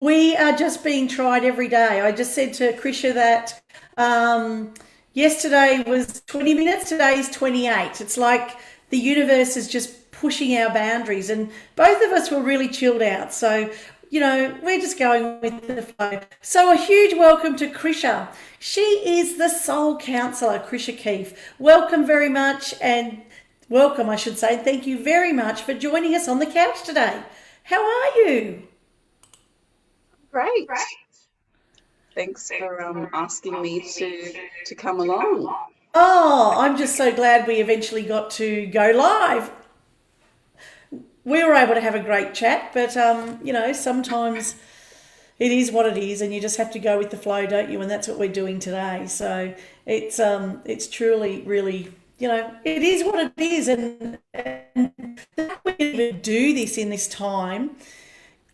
We are just being tried every day. I just said to Krisha that yesterday was 20 minutes, today is 28. It's like the universe is just pushing our boundaries, and both of us were really chilled out. So, we're just going with the flow. So, a huge welcome to Krisha. She is the soul counselor, Krysia Keefe. Welcome very much, and welcome, I should say. Thank you very much for joining us on the couch today. How are you? Great. Thanks for asking me to come along. Oh, I'm just so glad we eventually got to go live. We were able to have a great chat, but sometimes it is what it is, and you just have to go with the flow, don't you? And that's what we're doing today. So it's truly, really, it is what it is, and that we even do this in this time.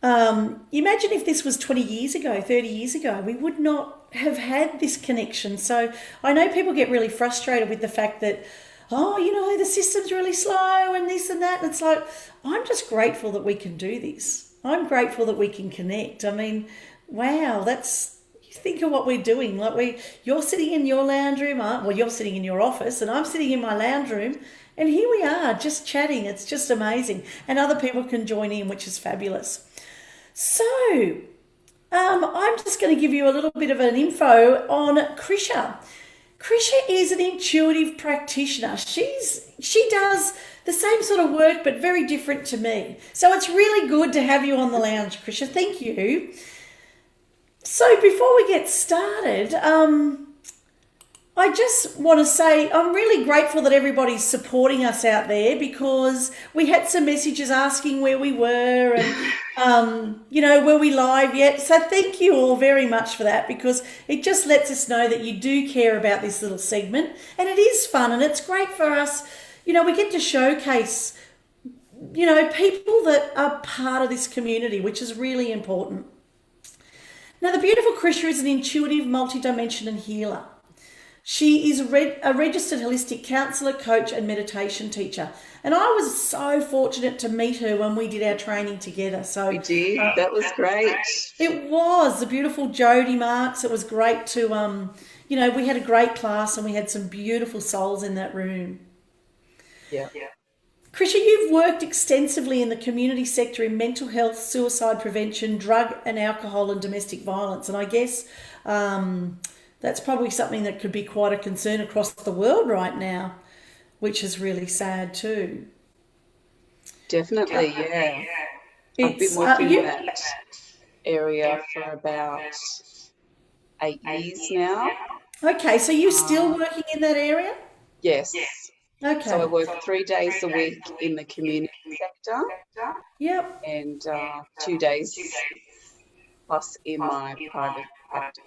Imagine if this was 20 years ago, 30 years ago, we would not have had this connection. So I know people get really frustrated with the fact that, oh, the system's really slow and this and that. And it's like, I'm just grateful that we can do this. I'm grateful that we can connect. I mean, wow, you think of what we're doing. You're sitting in your lounge room, well, you're sitting in your office, and I'm sitting in my lounge room. And here we are, just chatting. It's just amazing. And other people can join in, which is fabulous. So, I'm just going to give you a little bit of an info on Krisha. Krisha is an intuitive practitioner. She does the same sort of work, but very different to me. So it's really good to have you on the lounge, Krisha. Thank you. So before we get started, I just want to say I'm really grateful that everybody's supporting us out there, because we had some messages asking where we were and, were we live yet? So thank you all very much for that, because it just lets us know that you do care about this little segment, and it is fun and it's great for us. We get to showcase, people that are part of this community, which is really important. Now, the beautiful Krisha is an intuitive, multidimensional healer. She is a registered holistic counsellor, coach, and meditation teacher. And I was so fortunate to meet her when we did our training together. So We did. That was great. it was the beautiful Jody Marks. It was great to, we had a great class and we had some beautiful souls in that room. Yeah. Krisha, you've worked extensively in the community sector in mental health, suicide prevention, drug and alcohol, and domestic violence. And I guess that's probably something that could be quite a concern across the world right now, which is really sad too. Definitely, yeah. I've been It's working in that area for about 8 years now. okay. So you're still working in that area? Yes. So I Okay. work 3 days a week in the community sector Yep. and 2 days plus in my private practice.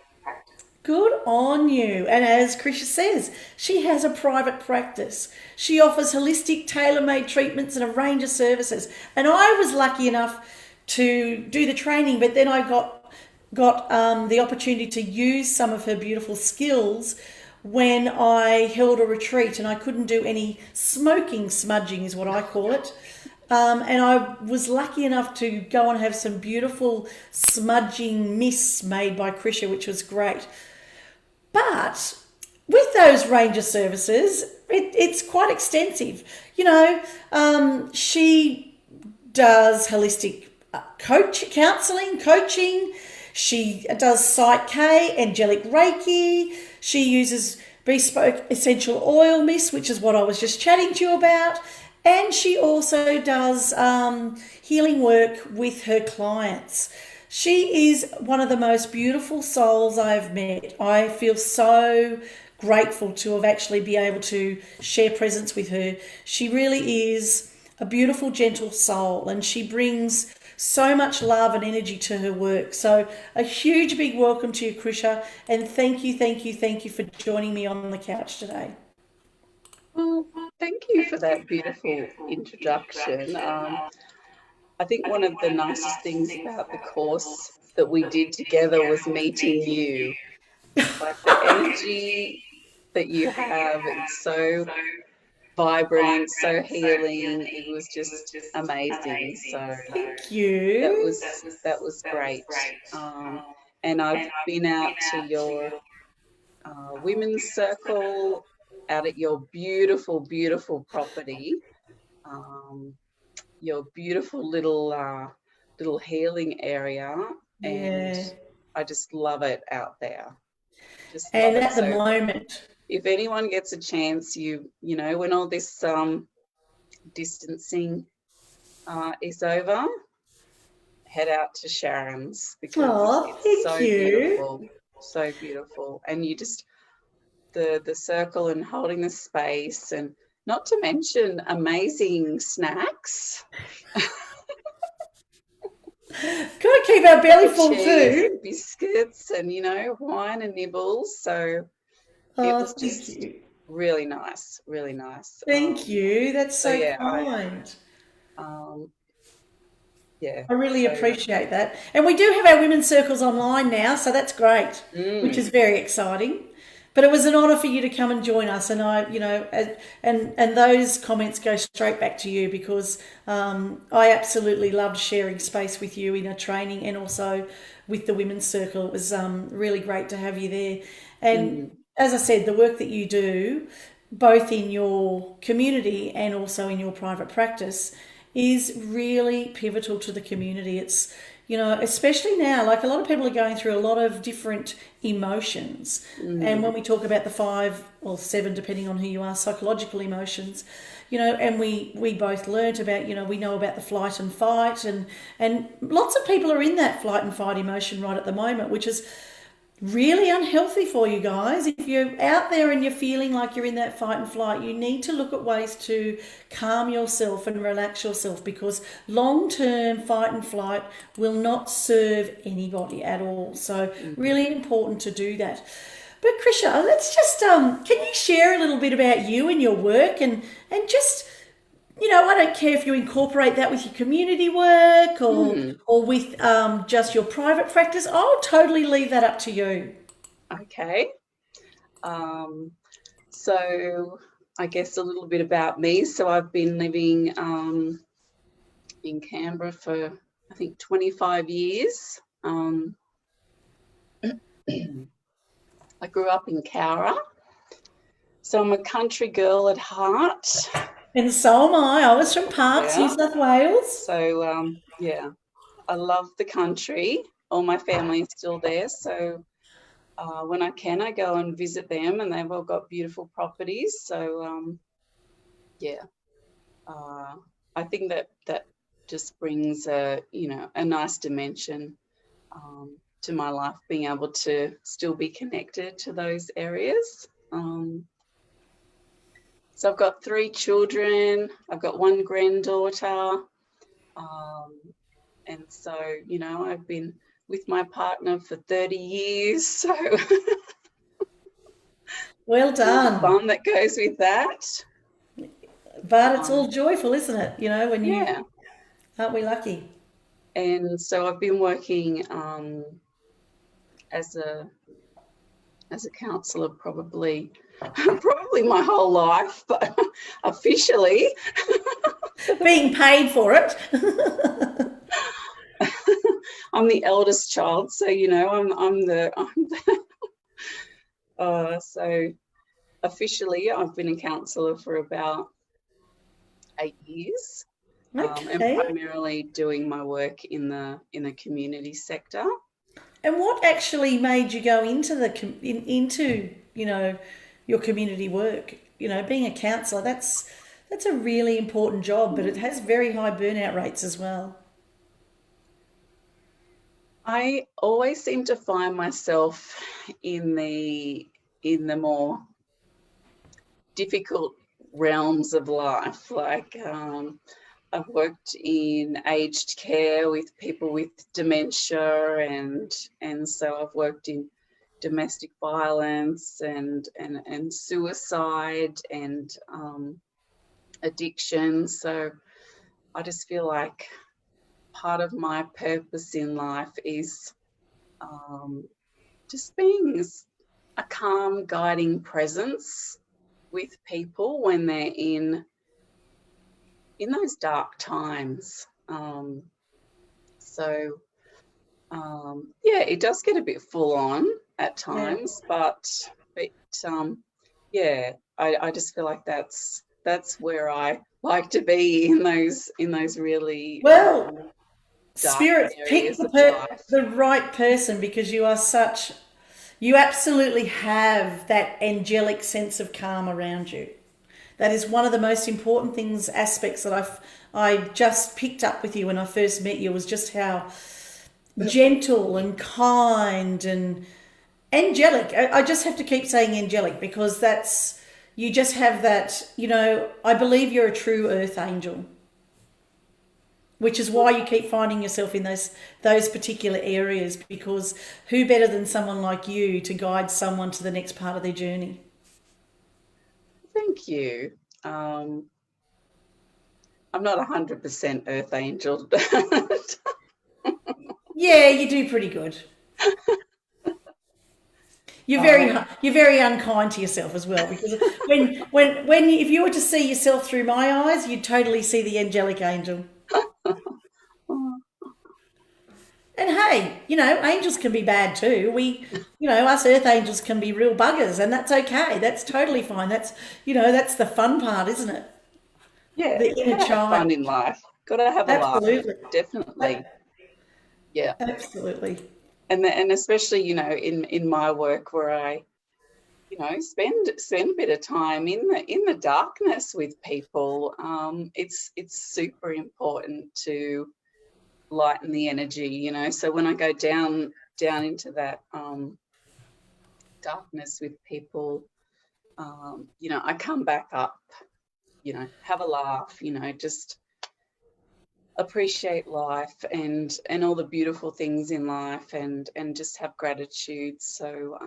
Good on you. And as Krisha says, she has a private practice. She offers holistic, tailor-made treatments and a range of services. And I was lucky enough to do the training, but then I got the opportunity to use some of her beautiful skills when I held a retreat, and I couldn't do any smoking, smudging is what I call it. And I was lucky enough to go and have some beautiful smudging mists made by Krisha, which was great. But with those range of services, it's quite extensive. She does holistic counseling, coaching. She does PSYCH-K, Angelic Reiki. She uses bespoke essential oil mist, which is what I was just chatting to you about. And she also does healing work with her clients. She is one of the most beautiful souls I've met. I feel so grateful to have actually be able to share presence with her. She really is a beautiful, gentle soul, and she brings so much love and energy to her work. So a huge, big welcome to you, Krisha, and thank you, thank you, thank you for joining me on the couch today. Well, thank you for that beautiful introduction. I think one of the nicest things about the course that we did together was meeting you. Like the energy that you have, it's so vibrant, so healing. It was just amazing. So Thank you. that was great. And I've been out to your women's circle, out at your beautiful, beautiful property, your beautiful little healing area, and Yeah. I just love it out there. Just love And it. at the So moment, if anyone gets a chance, you know, when all this distancing is over, head out to Sharon's, because oh, it's thank so you. beautiful, so beautiful. And you just the circle and holding the space, and not to mention amazing snacks. Got to keep our belly The full cheese too. and biscuits and, you know, wine and nibbles. So it Oh, was thank just you. really nice, really nice. Thank you. That's So so yeah, kind. um, yeah. I really So appreciate that. And we do have our women's circles online now, so that's great, which mm, is very exciting. But it was an honour for you to come and join us, and I, you know, and those comments go straight back to you, because I absolutely loved sharing space with you in a training and also with the women's circle. It was really great to have you there. And mm, as I said, the work that you do, both in your community and also in your private practice, is really pivotal to the community. It's, you know, especially now, like a lot of people are going through a lot of different emotions. And when mm, we talk about the 5 or 7, depending on who you are, psychological emotions, you know, and we both learnt about, you know, we know about the flight and fight, and lots of people are in that flight and fight emotion right at the moment, which is really unhealthy for you guys. If you're out there and you're feeling like you're in that fight and flight, you need to look at ways to calm yourself and relax yourself, because long-term fight and flight will not serve anybody at all. So mm. really important to do that. But Krisha, let's just can you share a little bit about you and your work, and just, you know, I don't care if you incorporate that with your community work, Mm. or with just your private practice. I'll totally leave that up to you. Okay. Um, so I guess a little bit about me. So I've been living in Canberra for, I think, 25 years. I grew up in Cowra, so I'm a country girl at heart. And so am I. I was from Parks, New Yeah. South Wales. So yeah, I love the country. All my family is still there, so when I can, I go and visit them, and they've all got beautiful properties. So yeah, uh, I think that just brings a, you know, a nice dimension to my life, being able to still be connected to those areas. So I've got 3 children. I've got 1 granddaughter. And so, you know, I've been with my partner for 30 years. So Well all the done. fun that goes with that. But it's all Um, joyful, isn't it? You know, when you, yeah. aren't we lucky? And so I've been working as a counsellor probably my whole life, but officially Being paid for it. I'm the eldest child, so you know I'm the so officially I've been a counsellor for about 8 years, and Okay. primarily doing my work in the community sector. And what actually made you go into into, you know, your community work? You know, being a counsellor, that's a really important job, but it has very high burnout rates as well. I always seem to find myself in the more difficult realms of life. Like I've worked in aged care with people with dementia, and so I've worked in domestic violence and suicide and addiction. So I just feel like part of my purpose in life is just being a calm, guiding presence with people when they're in those dark times. So yeah, it does get a bit full on at Yeah. times, but yeah, I just feel like that's where I like to be, in those really Well, dark Spirit picked areas of life. the right person, because you absolutely have that angelic sense of calm around you. That is one of the most important aspects that I just picked up with you when I first met you, was just how gentle and kind and angelic. I just have to keep saying angelic, because you just have that, I believe you're a true earth angel, which is why you keep finding yourself in those particular areas, because who better than someone like you to guide someone to the next part of their journey? Thank you. I'm not 100% earth angel. Yeah, you do pretty good. um, You're very unkind to yourself as well, because when if you were to see yourself through my eyes, you'd totally see the angelic angel. And hey, angels can be bad too. Us earth angels can be real buggers, and that's okay. That's totally fine. That's the fun part, isn't it? yeah, The inner gotta have fun child. in life. Gotta have a laugh. Absolutely. Definitely. Yeah. Absolutely. And especially, in my work, where I, spend a bit of time in the darkness with people. It's super important to lighten the energy. So when I go down into that darkness with people, I come back up, have a laugh, just appreciate life and all the beautiful things in life, and just have gratitude. So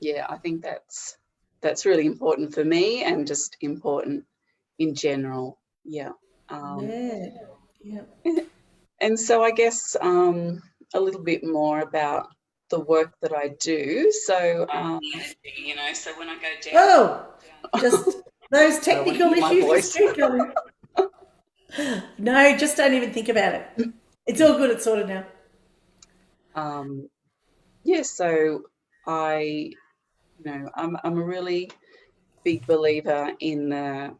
yeah, I think that's really important for me, and just important in general. Yeah. Yeah. Yeah. And so I guess a little bit more about the work that I do. So so when I go Oh, just those I don't want to technical hear my issues just voice. keep coming. No, just don't even think about it. It's all good. It's sorted now. Yeah, so I, I'm a really big believer in the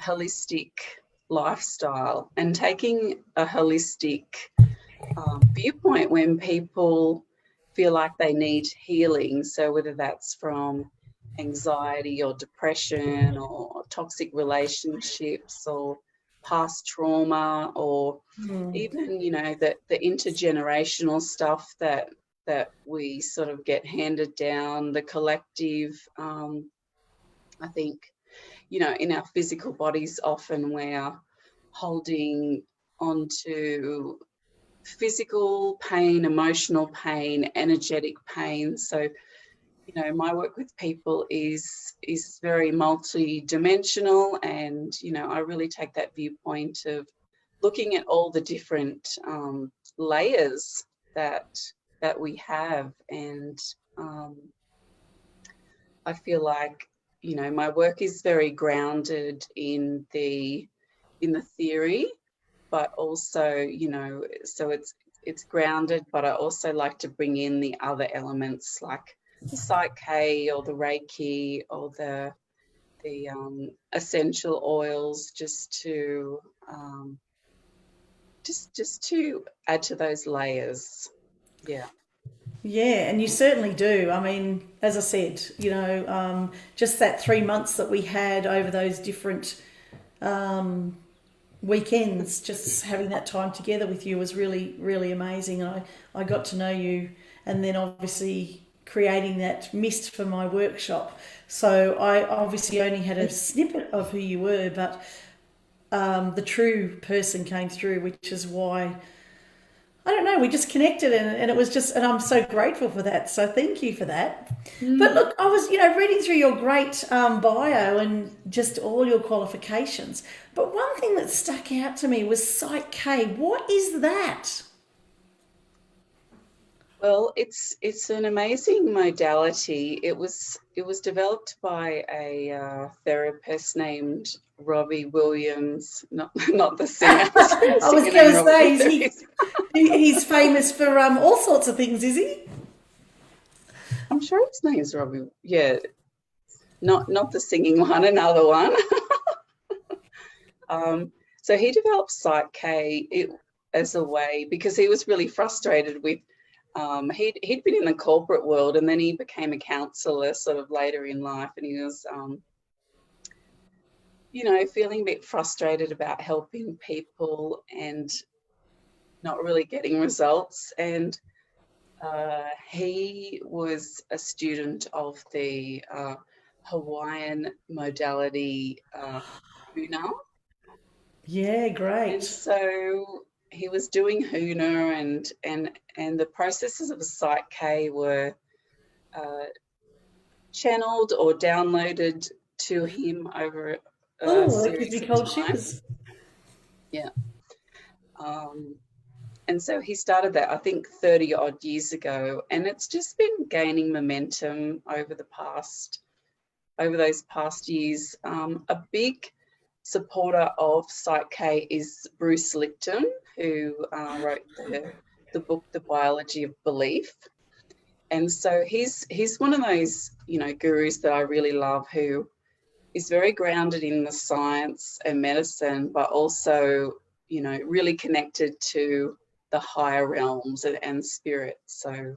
holistic lifestyle, and taking a holistic viewpoint when people feel like they need healing. So whether that's from anxiety or depression or toxic relationships or past trauma, or even the intergenerational stuff that we sort of get handed down, the collective. I think in our physical bodies, often we're holding onto physical pain, emotional pain, energetic pain. So, my work with people is very multidimensional, and I really take that viewpoint of looking at all the different layers that we have, and I feel like my work is very grounded in the theory, but also, so it's grounded, but I also like to bring in the other elements, like the PSYCH-K or the Reiki or the essential oils, just to just to add to those layers. Yeah. Yeah, and you certainly do. I mean, as I said, just that 3 months that we had over those different weekends, just having that time together with you was really, really amazing. And I got to know you, and then obviously creating that mist for my workshop. So I obviously only had a snippet of who you were, but the true person came through, which is why, I don't know, we just connected, and it was just, and I'm so grateful for that. So thank you for that. But look, I was, reading through your great bio and just all your qualifications. But one thing that stuck out to me was PSYCH-K. What is that? Well, it's an amazing modality. It was developed by a therapist named Robbie Williams, not not the singer, the I was singer going named to Robbie. say, he's famous for all sorts of things, is he? I'm sure his name's Robbie. Yeah, not the singing one, another one. So he developed PSYCH-K as a way because he was really frustrated with. He'd been in the corporate world and then he became a counsellor sort of later in life, and he was, feeling a bit frustrated about helping people and not really getting results. And he was a student of the Hawaiian modality Huna. Yeah, And great. so he was doing Huna, and the processes of PSYCH-K were channeled or downloaded to him over a Oh, that gives me series of cold time. shivers. Yeah. And so he started that, I think, 30 odd years ago, and it's just been gaining momentum over those past years. A big supporter of PSYCH-K is Bruce Lipton, who wrote the book The Biology of Belief. And so he's one of those, gurus that I really love, who is very grounded in the science and medicine, but also, really connected to the higher realms and spirit. So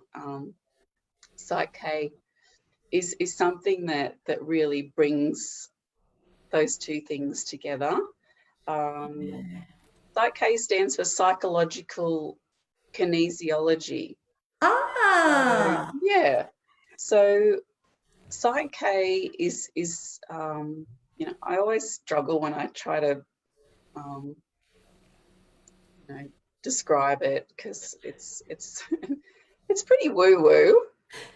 PSYCH-K is something that really brings those two things together. PSYCH-K stands for psychological kinesiology. So Ah, yeah, so PSYCH-K is I always struggle when I try to describe it, because it's it's pretty woo woo,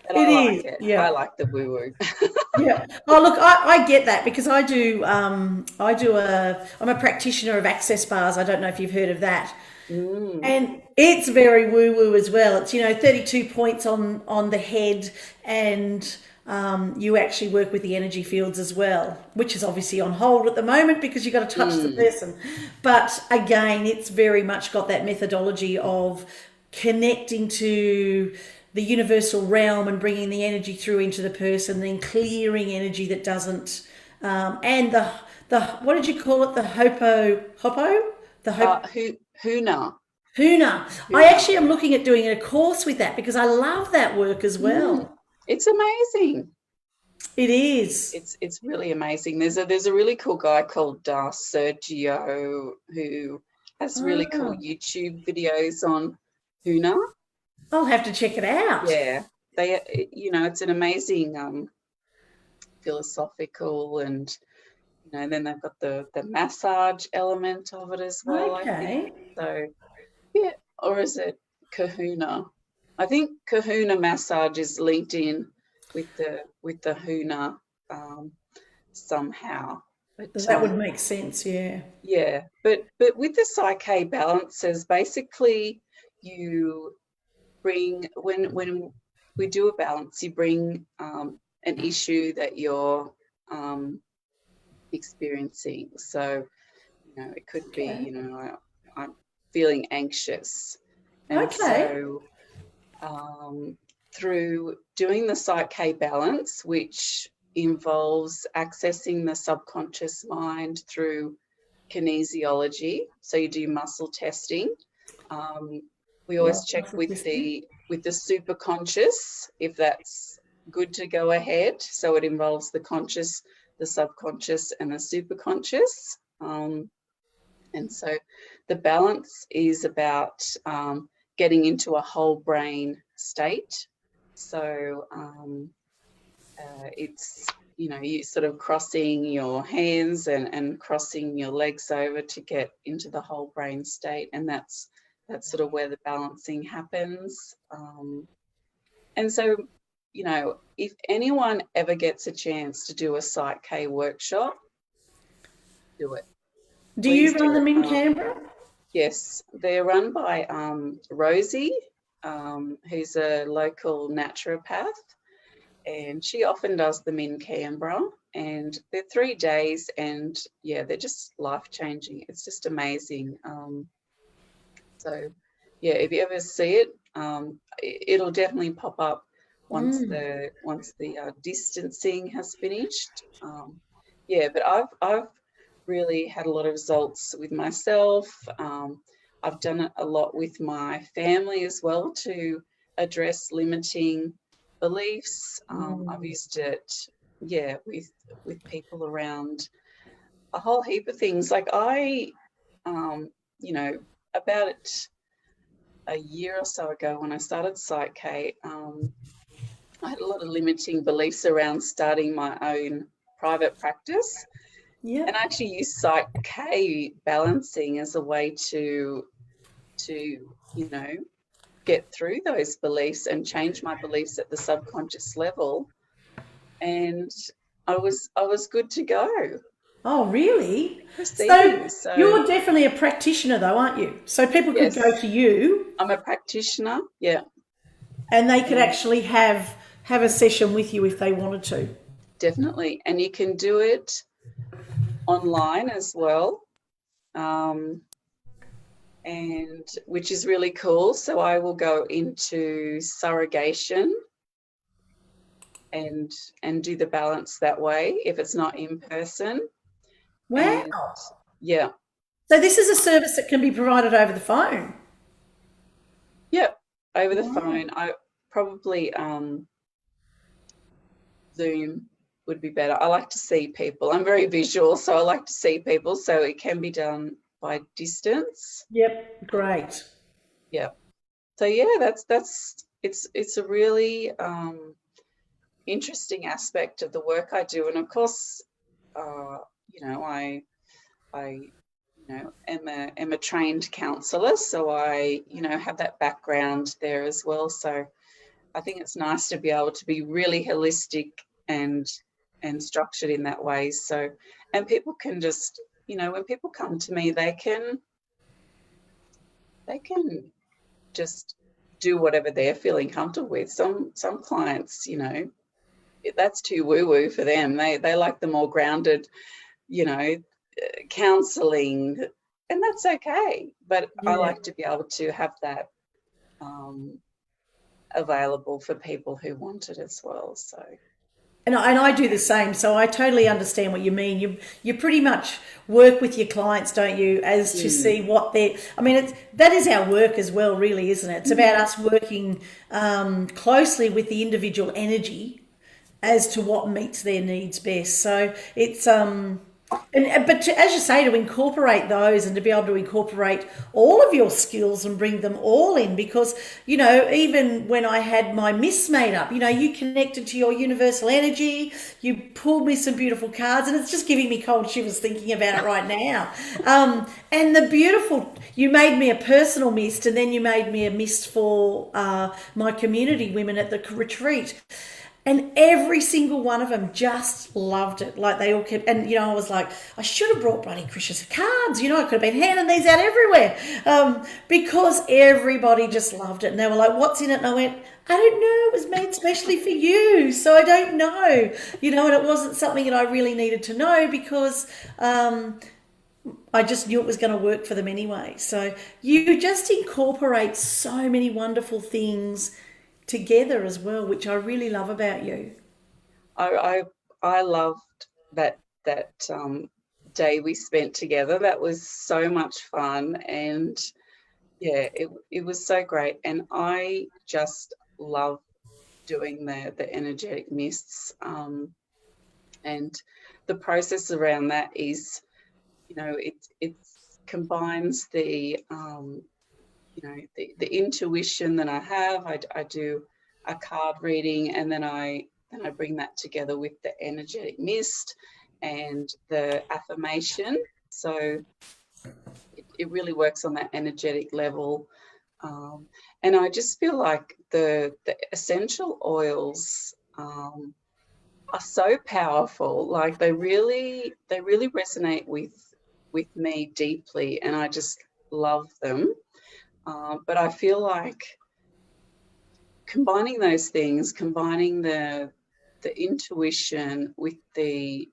but it I like is. it. I Yeah. like the woo woo. Yeah. Oh, look, I get that because I'm a practitioner of access bars. I don't know if you've heard of that. Mm, And it's very woo woo as well. It's 32 points on the head, and you actually work with the energy fields as well, which is obviously on hold at the moment because you've got to touch the mm, person. But again, it's very much got that methodology of connecting to the universal realm and bringing the energy through into the person, then clearing energy that doesn't, and the what did you call it? The the hopo. Huna. Puna. I Huna. actually am looking at doing a course with that because I love that work as Mm, well. it's amazing. It is. It's really amazing. There's a really cool guy called Sergio, who has really cool Oh, YouTube videos on Huna. I'll have to check it out. Yeah, it's an amazing philosophical, and then they've got the massage element of it as well, I think. Okay. So yeah, or is it Kahuna? I think Kahuna massage is linked in with the Huna somehow. But That would make sense, yeah. yeah, but with the PSYCH-K balances, basically you bring, when we do a balance, you bring an issue that you're experiencing. So it could be, Okay. I'm feeling anxious, and Okay. so through doing the PSYCH-K balance, which involves accessing the subconscious mind through kinesiology, so you do muscle testing. We always Love check muscle with testing. the superconscious if that's good to go ahead. So it involves the conscious, the subconscious, and the superconscious. And so the balance is about getting into a whole brain state. So it's, you sort of crossing your hands and crossing your legs over to get into the whole brain state. And that's sort of where the balancing happens. And so, if anyone ever gets a chance to do a PSYCH-K workshop, do it. Do Please you do run them in it. Canberra? Yes, they're run by Rosie, who's a local naturopath, and she often does them in Canberra, and they're 3 days, and yeah, they're just life-changing. It's just amazing. So yeah, if you ever see it, it'll definitely pop up once the distancing has finished. Yeah, but I've really had a lot of results with myself. I've done it a lot with my family as well to address limiting beliefs. I've used it, yeah, with people around a whole heap of things. Like you know, about a year or so ago when I started PSYCH-K, I had a lot of limiting beliefs around starting my own private practice. Yeah. And I actually use PSYCH-K balancing as a way to get through those beliefs and change my beliefs at the subconscious level. And I was good to go. Oh, really? Proceeding. So You're definitely a practitioner, though, aren't you? So people could yes, go to you. I'm a practitioner. Yeah. And they could actually have a session with you if they wanted to. Definitely. And you can do it online as well, and which is really cool. So I will go into surrogation and do the balance that way if it's not in person. Wow. And yeah. So this is a service that can be provided over the phone. Yep. Over the phone. I probably Zoom would be better. I like to see people. I'm very visual, so I like to see people. So it can be done by distance. Yep, great. Yeah. So yeah, it's a really interesting aspect of the work I do, and of course, I am a trained counsellor, so I have that background there as well. So I think it's nice to be able to be really holistic and structured in that way. So, and people can just, when people come to me, they can just do whatever they're feeling comfortable with. Some clients, that's too woo-woo for them. They like the more grounded, counselling, and that's okay. But I like to be able to have that available for people who want it as well. So. And I do the same, so I totally understand what you mean. You pretty much work with your clients, don't you, as to see what they're. I mean, that is our work as well, really, isn't it? It's about us working closely with the individual energy as to what meets their needs best. So it's as you say, to incorporate those and to be able to incorporate all of your skills and bring them all in, because even when I had my miss made up, you connected to your universal energy, you pulled me some beautiful cards, and it's just giving me cold shivers thinking about it right now. And you made me a personal mist, and then you made me a mist for my community women at the retreat. And every single one of them just loved it. Like they all kept, and I was like, I should have brought bloody Krysia's cards. I could have been handing these out everywhere, because everybody just loved it. And they were like, "What's in it?" And I went, "I don't know. It was made specially for you, so I don't know." And it wasn't something that I really needed to know, because I just knew it was going to work for them anyway. So you just incorporate so many wonderful things together as well, which I really love about you. I loved that day we spent together. That was so much fun, and yeah, it was so great. And I just love doing the energetic mists, and the process around that is, it combines the intuition that I have. I do a card reading, and then I bring that together with the energetic mist and the affirmation. So it really works on that energetic level. And I just feel like the essential oils are so powerful. Like they really resonate with me deeply, and I just love them. But I feel like combining those things, combining the intuition with the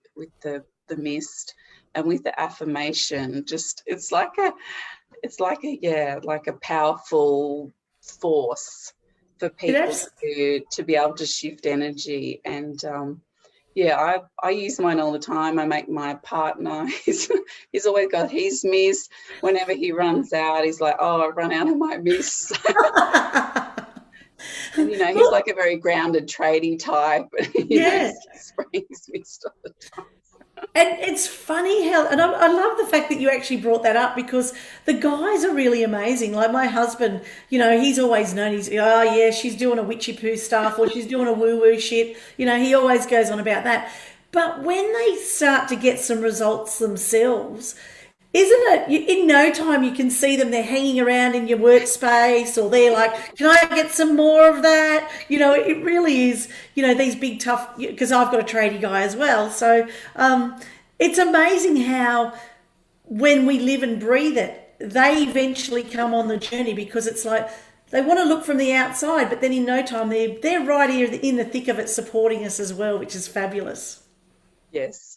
mist and with the affirmation, just it's like a powerful force for people to be able to shift energy. And I use mine all the time. I make my partner, he's always got his mist. Whenever he runs out, he's like, oh, I've run out of my mist. And, he's like a very grounded, tradie type. He's spraying his mist all the time. And it's funny how, and I love the fact that you actually brought that up, because the guys are really amazing. Like my husband, he's always known, she's doing a witchy poo stuff, or she's doing a woo-woo shit. He always goes on about that. But when they start to get some results themselves, isn't it, in no time you can see them, they're hanging around in your workspace, or they're like, can I get some more of that? It really is, these big tough, because I've got a tradie guy as well. So it's amazing how when we live and breathe it, they eventually come on the journey, because it's like they want to look from the outside, but then in no time they're right here in the thick of it supporting us as well, which is fabulous. Yes.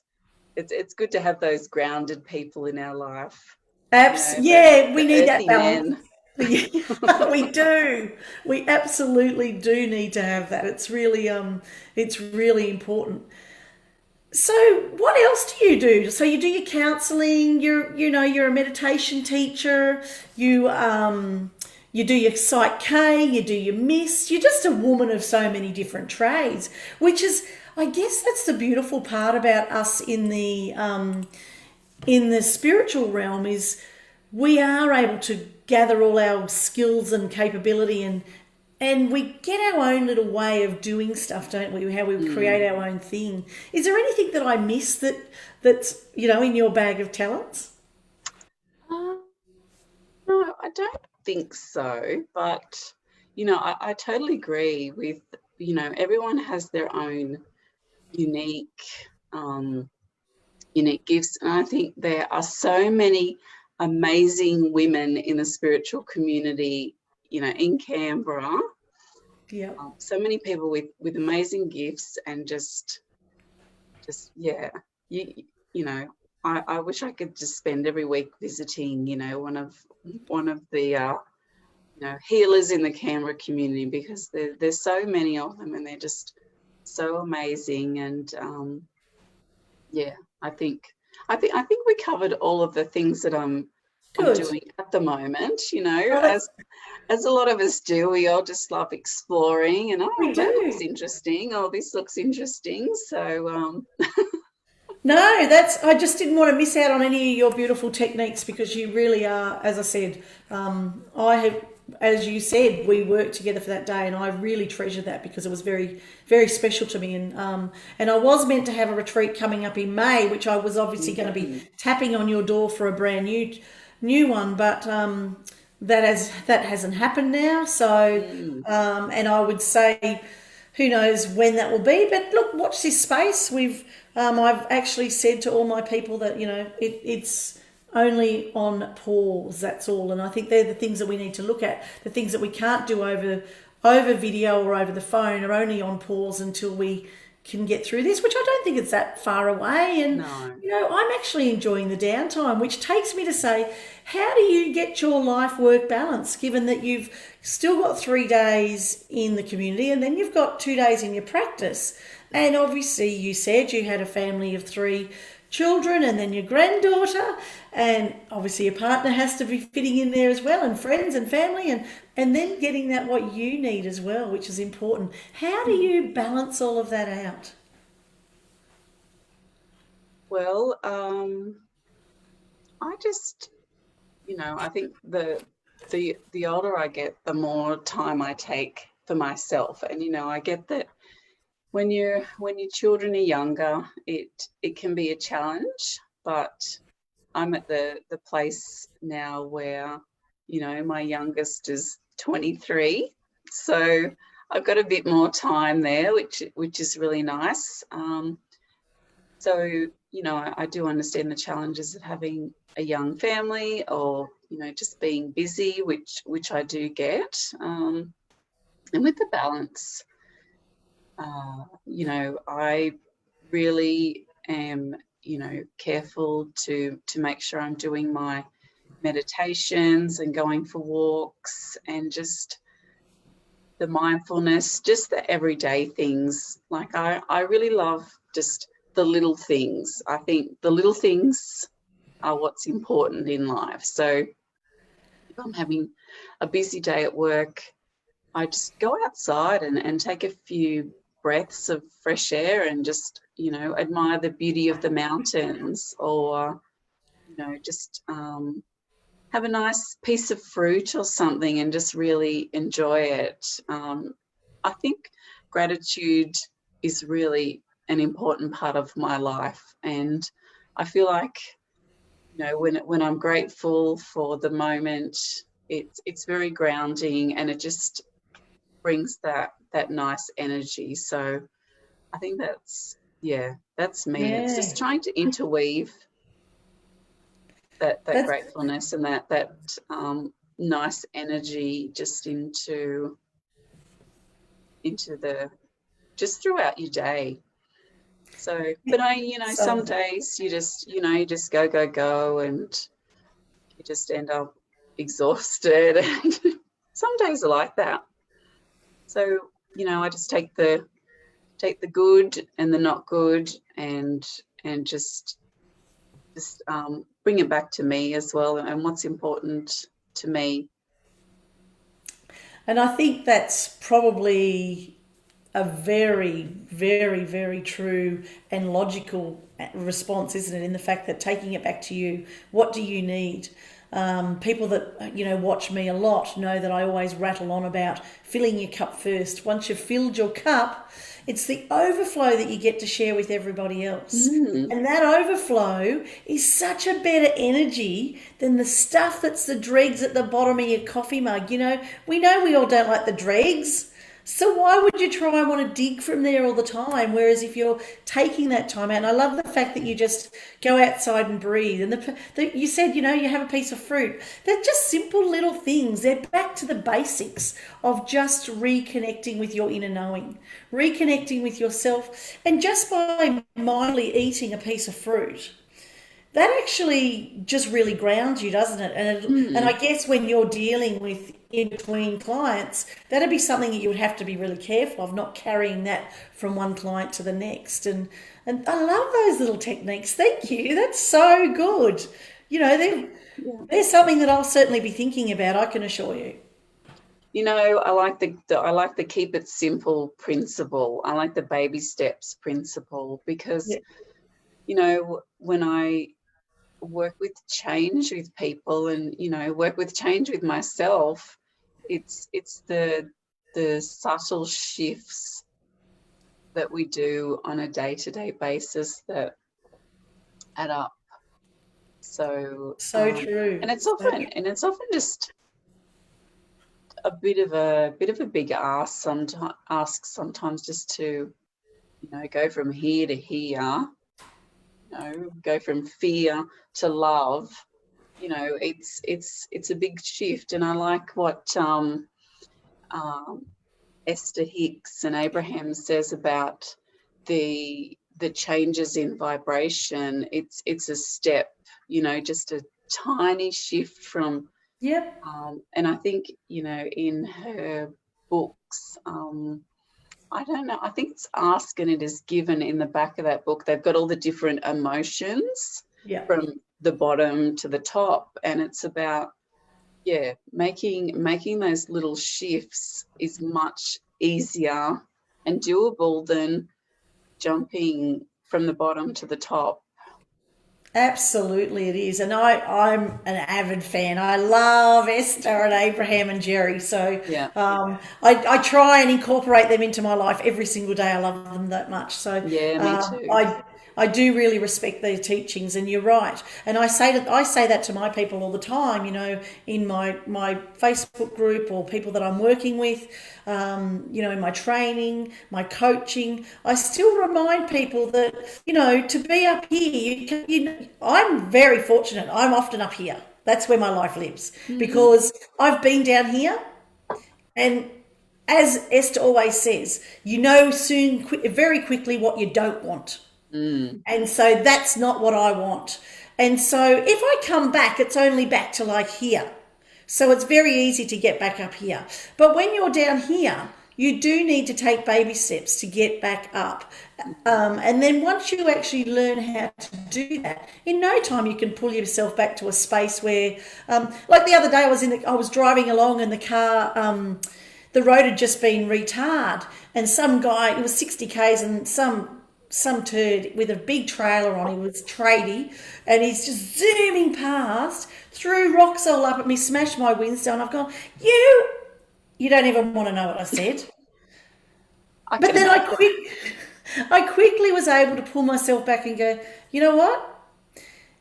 It's good to have those grounded people in our life. We need that balance. We do. We absolutely do need to have that. It's really important. So what else do you do? So you do your counselling, you're a meditation teacher, you do your PSYCH-K, you do your mist. You're just a woman of so many different trades, which is, I guess that's the beautiful part about us in the spiritual realm, is we are able to gather all our skills and capability, and we get our own little way of doing stuff, don't we? How we create our own thing. Is there anything that I miss that's in your bag of talents? No, I don't think so. But I totally agree with everyone has their own unique gifts, and I think there are so many amazing women in the spiritual community, in Canberra. Yeah. So many people with amazing gifts, and I wish I could just spend every week visiting, one of the healers in the Canberra community, because there's so many of them, and they're just so amazing. And I think we covered all of the things that I'm doing at the moment. As a lot of us do, we all just love exploring, and that looks interesting, this looks interesting. So no, I just didn't want to miss out on any of your beautiful techniques, because you really are, as I said, as you said, we worked together for that day, and I really treasured that, because it was very, very special to me. And I was meant to have a retreat coming up in May, which I was obviously going to be tapping on your door for a brand new one, but that hasn't happened now. So and I would say, who knows when that will be? But look, watch this space. I've actually said to all my people that it's only on pause, that's all. And I think they're the things that we need to look at. The things that we can't do over video or over the phone are only on pause until we can get through this, which I don't think it's that far away. And no. I'm actually enjoying the downtime, which takes me to say, how do you get your life work balance, given that you've still got 3 days in the community, and then you've got 2 days in your practice? And obviously you said you had a family of 3 children, and then your granddaughter, and obviously your partner has to be fitting in there as well, and friends and family, and then getting that what you need as well, which is important. How do you balance all of that out? Well, I just, I think the older I get, the more time I take for myself. And, I get that when your children are younger, it can be a challenge, but I'm at the place now where, my youngest is 23, so I've got a bit more time there, which is really nice. So, I do understand the challenges of having a young family, or, just being busy, which I do get. And with the balance, I really am, careful to make sure I'm doing my meditations and going for walks and just the mindfulness, just the everyday things. Like I really love just the little things. I think the little things are what's important in life. So if I'm having a busy day at work, I just go outside and take a few breaths of fresh air and just, admire the beauty of the mountains, or, just have a nice piece of fruit or something and just really enjoy it. I think gratitude is really an important part of my life, and I feel like, when I'm grateful for the moment, it's very grounding, and it just brings that nice energy. So I think that's me. It's just trying to interweave that That's gratefulness and that nice energy just into the just throughout your day. So, but some so days you just go, and you just end up exhausted. Some days are like that. So, I just take the good and the not good, and just bring it back to me as well, and what's important to me. And I think that's probably a very, very, very true and logical response, isn't it? In the fact that taking it back to you, what do you need? People that watch me a lot know that I always rattle on about filling your cup first. Once you've filled your cup, it's the overflow that you get to share with everybody else. And that overflow is such a better energy than the stuff that's the dregs at the bottom of your coffee mug. We know we all don't like the dregs. So why would you try and want to dig from there all the time? Whereas if you're taking that time out, and I love the fact that you just go outside and breathe. And you said, you have a piece of fruit. They're just simple little things. They're back to the basics of just reconnecting with your inner knowing, reconnecting with yourself. And just by mindfully eating a piece of fruit, that actually just really grounds you, doesn't it? And I guess when you're dealing with in between clients, that'd be something that you would have to be really careful of, not carrying that from one client to the next. And I love those little techniques. Thank you. That's so good. They're something that I'll certainly be thinking about, I can assure you. I like the keep it simple principle. I like the baby steps principle, because when I work with change with people, and work with change with myself, it's the subtle shifts that we do on a day-to-day basis that add up. So True. and it's often just a bit of a big ask sometimes, just to go from here to here, go from fear to love. It's a big shift. And I like what Esther Hicks and Abraham says about the changes in vibration. It's a step, just a tiny shift from. Yep. And I think, in her books, I don't know, I think it's Ask and It Is Given. In the back of that book, they've got all the different emotions from the bottom to the top, and it's about making those little shifts is much easier and doable than jumping from the bottom to the top. Absolutely, it is. And I'm an avid fan. I love Esther and Abraham and Jerry. So I try and incorporate them into my life every single day. I love them that much. So me too. I do really respect their teachings, and you're right. And I say that to my people all the time. In my Facebook group, or people that I'm working with, in my training, my coaching, I still remind people that to be up here, I'm very fortunate. I'm often up here. That's where my life lives, because I've been down here, and as Esther always says, you know very quickly what you don't want. And so that's not what I want. And so if I come back, it's only back to like here. So it's very easy to get back up here. But when you're down here, you do need to take baby steps to get back up. And then once you actually learn how to do that, in no time you can pull yourself back to a space where, like the other day, I was driving along in the car. The road had just been retarred, and some guy, it was 60 k's, and some turd with a big trailer on, he was tradie, and he's just zooming past, threw rocks all up at me, smashed my windscreen. I've gone, you don't even want to know what I said. But then I quickly was able to pull myself back and go, you know what?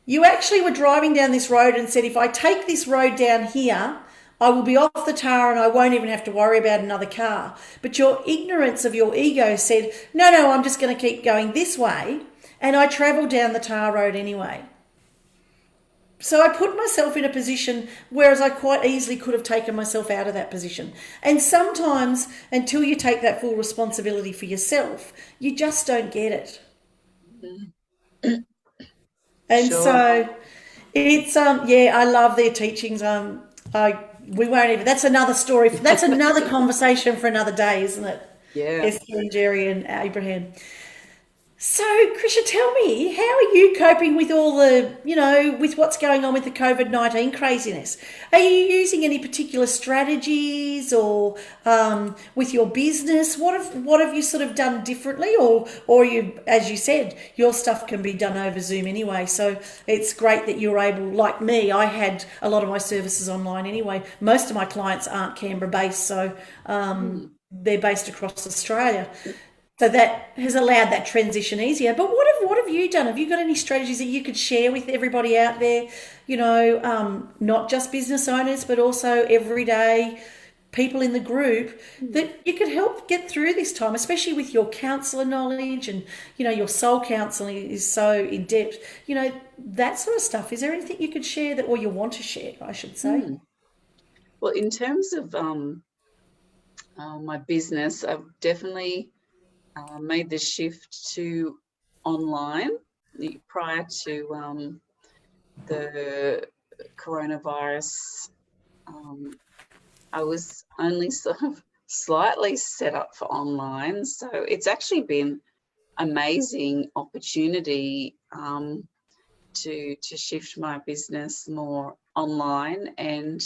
You actually were driving down this road and said, if I take this road down here, I will be off the tar and I won't even have to worry about another car. But your ignorance of your ego said, no, I'm just going to keep going this way. And I travelled down the tar road anyway. So I put myself in a position, whereas I quite easily could have taken myself out of that position. And sometimes, until you take that full responsibility for yourself, you just don't get it. And Sure. So it's I love their teachings. We won't even. That's another story. That's another conversation for another day, isn't it? Yeah. Esther and Jerry and Abraham. So, Krysia, tell me, how are you coping with all the, with what's going on with the COVID-19 craziness? Are you using any particular strategies or with your business? What have you sort of done differently? Or you, as you said, your stuff can be done over Zoom anyway. So it's great that you're able, like me, I had a lot of my services online anyway. Most of my clients aren't Canberra-based, so they're based across Australia. So that has allowed that transition easier. But what have you done? Have you got any strategies that you could share with everybody out there? Not just business owners, but also everyday people in the group that you could help get through this time, especially with your counsellor knowledge and, your soul counselling is so in depth, that sort of stuff. Is there anything you could share or you want to share, I should say? Well, in terms of my business, I've definitely made the shift to online prior to the coronavirus. I was only sort of slightly set up for online, so it's actually been amazing opportunity to shift my business more online, and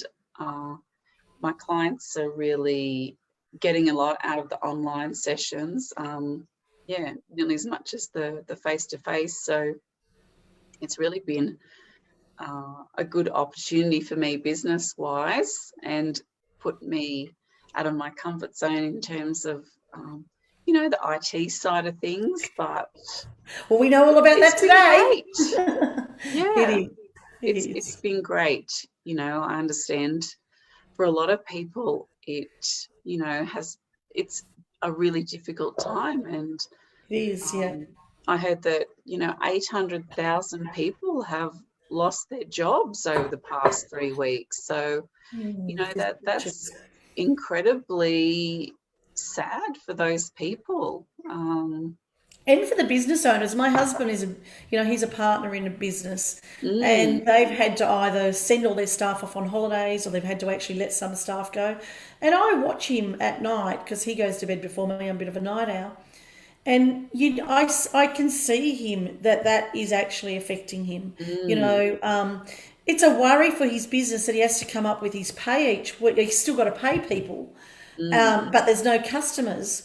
my clients are really getting a lot out of the online sessions, nearly as much as the face-to-face. So it's really been a good opportunity for me business-wise, and put me out of my comfort zone in terms of, the IT side of things. But well, we know all about that today. Yeah, it's been great. I understand for a lot of people it's a really difficult time, and it is. I heard that 800,000 people have lost their jobs over the past 3 weeks, so that's incredibly sad for those people. And for the business owners, my husband is, he's a partner in a business, and they've had to either send all their staff off on holidays, or they've had to actually let some staff go. And I watch him at night because he goes to bed before me. I'm a bit of a night owl, and I can see him that is actually affecting him. It's a worry for his business that he has to come up with his pay each week. He's still got to pay people, but there's no customers.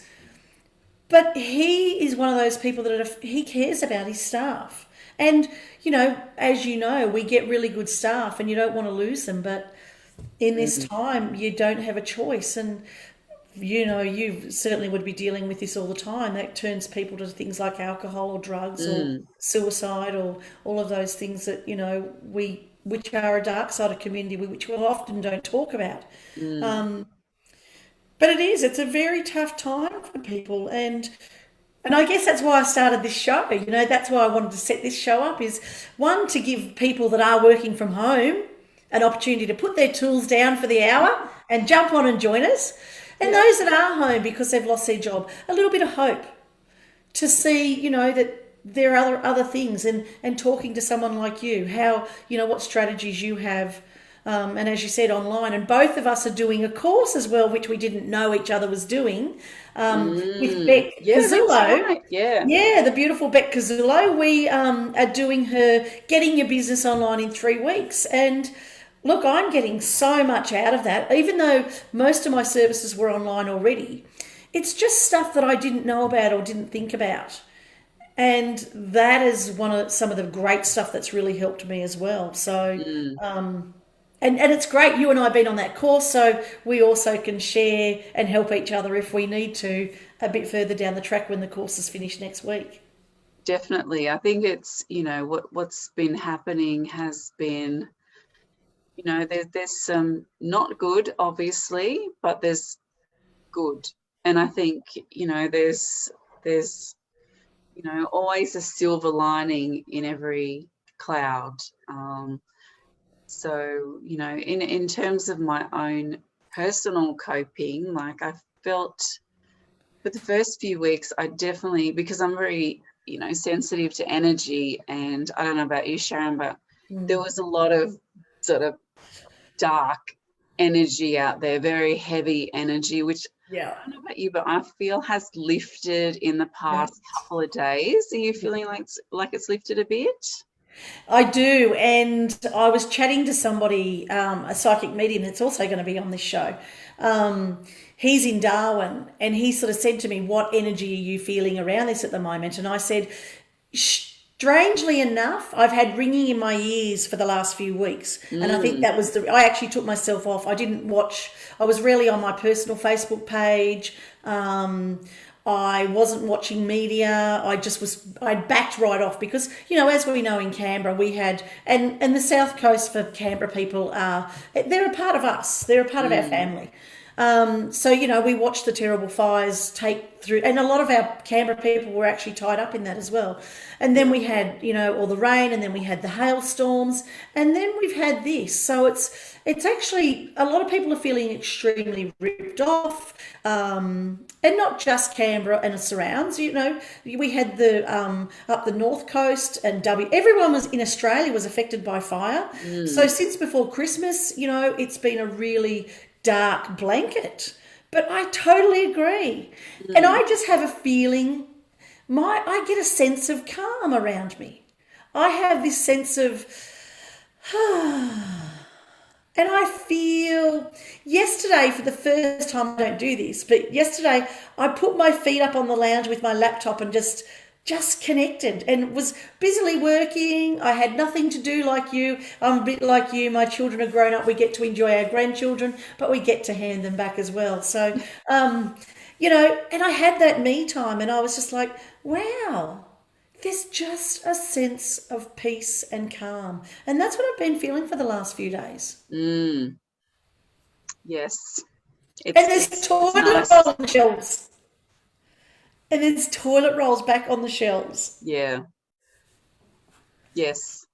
But he is one of those people that he cares about his staff. And, as you know, we get really good staff and you don't want to lose them. But in this time, you don't have a choice. And, you certainly would be dealing with this all the time. That turns people to things like alcohol or drugs or suicide or all of those things that, which are a dark side of community, which we often don't talk about. But it's a very tough time for people. And I guess that's why I started this show. That's why I wanted to set this show up, is one, to give people that are working from home an opportunity to put their tools down for the hour and jump on and join us. And Yeah. those that are home because they've lost their job, a little bit of hope to see, that there are other things, and talking to someone like you, how, what strategies you have. And as you said, online, and both of us are doing a course as well, which we didn't know each other was doing, with Beck Yeah, that's Cazzullo. right. Yeah. Yeah, the beautiful Beck Cazzullo. We are doing her Getting Your Business Online in 3 weeks. And look, I'm getting so much out of that, even though most of my services were online already. It's just stuff that I didn't know about or didn't think about. And that is some of the great stuff that's really helped me as well. So, Mm. and it's great. You and I have been on that course, so we also can share and help each other if we need to a bit further down the track when the course is finished next week. Definitely. I think it's, what's been happening has been, there's some not good, obviously, but there's good. And I think, there's always a silver lining in every cloud. So, in terms of my own personal coping, like I felt for the first few weeks, I definitely, because I'm very, sensitive to energy, and I don't know about you, Sharon, but there was a lot of sort of dark energy out there, very heavy energy, which Yeah. I don't know about you, but I feel has lifted in the Yeah. past couple of days. Are you feeling like it's lifted a bit? I do, and I was chatting to somebody, a psychic medium that's also going to be on this show. He's in Darwin, and he sort of said to me, "What energy are you feeling around this at the moment?" And I said, strangely enough, I've had ringing in my ears for the last few weeks, and I think Mm, that was I actually took myself off. I didn't watch. I was really on my personal Facebook page. I wasn't watching media. I backed right off because, as we know in Canberra, we had, and the South Coast for Canberra people they're a part of us. They're a part of our mm, family. So, we watched the terrible fires take through, and a lot of our Canberra people were actually tied up in that as well. And then we had, all the rain, and then we had the hailstorms, and then we've had this. So it's actually, a lot of people are feeling extremely ripped off, and not just Canberra and its surrounds. We had the up the north coast, and everyone was in Australia was affected by fire. So mm, since before Christmas, it's been a really dark blanket. But I totally agree. And mm. I just have a feeling, I get a sense of calm around me. I have this sense of, and I feel, yesterday, for the first time, I don't do this, but yesterday I put my feet up on the lounge with my laptop and just connected, and was busily working. I had nothing to do like you. I'm a bit like you. My children are grown up. We get to enjoy our grandchildren, but we get to hand them back as well. So, and I had that me time, and I was just like, wow, there's just a sense of peace and calm. And that's what I've been feeling for the last few days. Mm. Yes, And it's there's it's toilet nice. rolls on the shelves. And there's toilet rolls back on the shelves. Yeah. Yes.